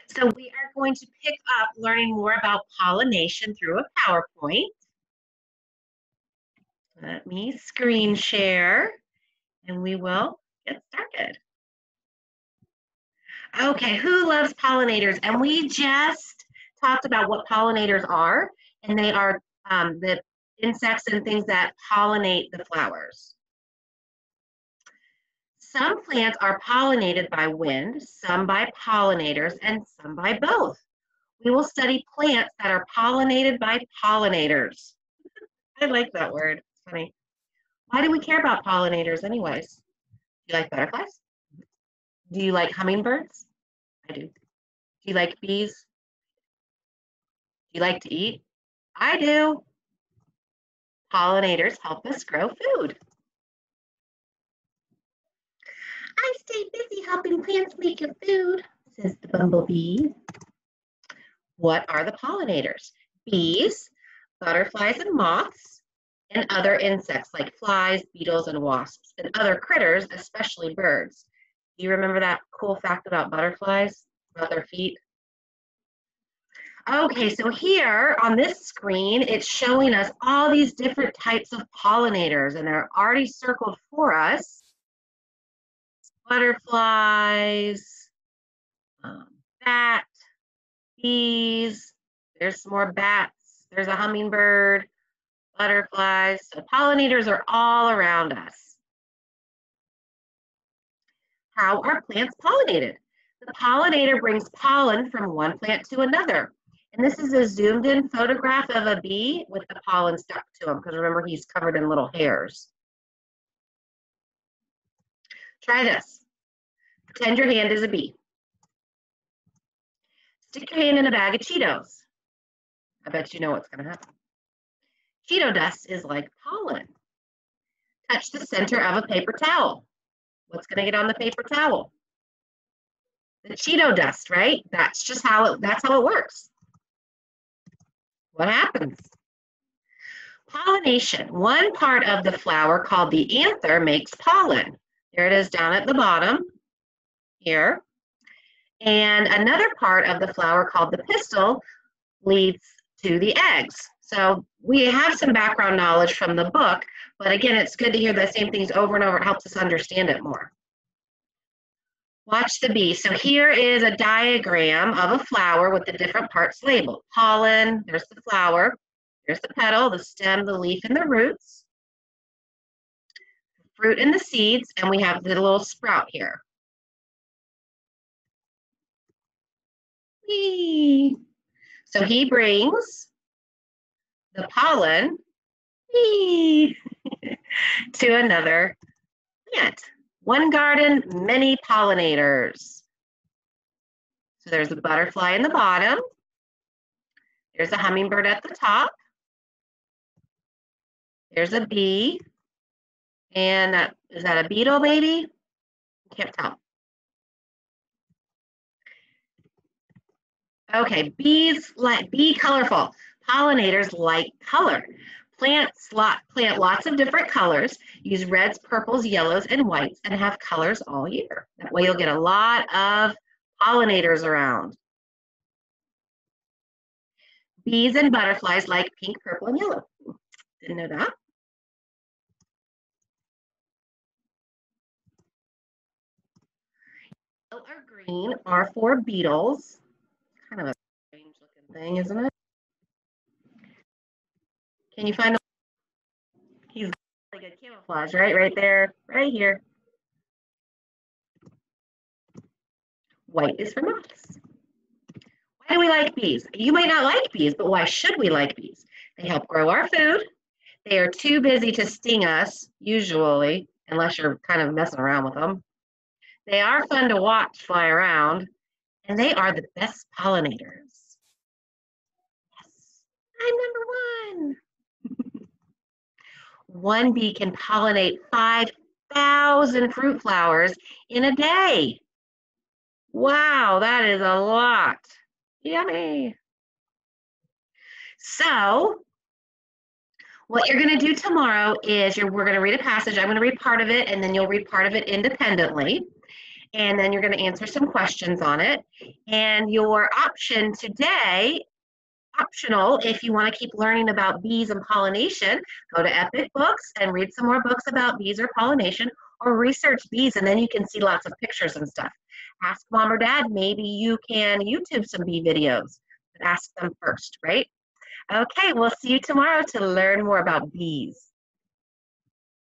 So we are going to pick up learning more about pollination through a PowerPoint. Let me screen share and we will get started. Okay, who loves pollinators? And we just talked about what pollinators are, and they are the insects and things that pollinate the flowers. Some plants are pollinated by wind, some by pollinators, and some by both. We will study plants that are pollinated by pollinators. I like that word. It's funny. Why do we care about pollinators anyways? Do you like butterflies? Do you like hummingbirds? I do. Do you like bees? Do you like to eat? I do. Pollinators help us grow food. I stay busy helping plants make your food, says the bumblebee. What are the pollinators? Bees, butterflies and moths, and other insects like flies, beetles, and wasps, and other critters, especially birds. Do you remember that cool fact about butterflies, about their feet? Okay, so here on this screen, it's showing us all these different types of pollinators, and they're already circled for us. Butterflies, bat, bees, there's some more bats, there's a hummingbird, butterflies. So pollinators are all around us. How are plants pollinated? The pollinator brings pollen from one plant to another. And this is a zoomed in photograph of a bee with the pollen stuck to him, because remember, he's covered in little hairs. Try this. Pretend your hand is a bee. Stick your hand in a bag of Cheetos. I bet you know what's going to happen. Cheeto dust is like pollen. Touch the center of a paper towel. What's going to get on the paper towel? The Cheeto dust, right? That's just how it works. What happens? Pollination. One part of the flower called the anther makes pollen. There it is down at the bottom here. And another part of the flower called the pistil leads to the eggs. So we have some background knowledge from the book, but again, it's good to hear the same things over and over. It helps us understand it more. Watch the bee. So here is a diagram of a flower with the different parts labeled. Pollen, there's the flower, there's the petal, the stem, the leaf, and the roots. Fruit and the seeds, and we have the little sprout here. Whee! So he brings the pollen whee, to another plant. One garden, many pollinators. So there's a butterfly in the bottom. There's a hummingbird at the top. There's a bee. And is that a beetle, maybe? Can't tell. Okay, bees like be colorful. Pollinators like color. Plant lots of different colors, use reds, purples, yellows, and whites, and have colors all year. That way you'll get a lot of pollinators around. Bees and butterflies like pink, purple, and yellow. Didn't know that. Yellow or green are for beetles. Kind of a strange looking thing, isn't it? Can you find a he's like a camouflage, right? Right there, right here. White is for moths. Why do we like bees? You might not like bees, but why should we like bees? They help grow our food. They are too busy to sting us, usually, unless you're kind of messing around with them. They are fun to watch fly around, and they are the best pollinators. Yes, I'm number one. One bee can pollinate 5,000 fruit flowers in a day. Wow, that is a lot. Yummy. So what you're going to do tomorrow is we're going to read a passage. I'm going to read part of it, and then you'll read part of it independently. And then you're going to answer some questions on it. And your option today, optional, if you want to keep learning about bees and pollination, go to Epic Books and read some more books about bees or pollination, or research bees, and then you can see lots of pictures and stuff. Ask mom or dad, maybe you can YouTube some bee videos, but ask them first, right? Okay, we'll see you tomorrow to learn more about bees.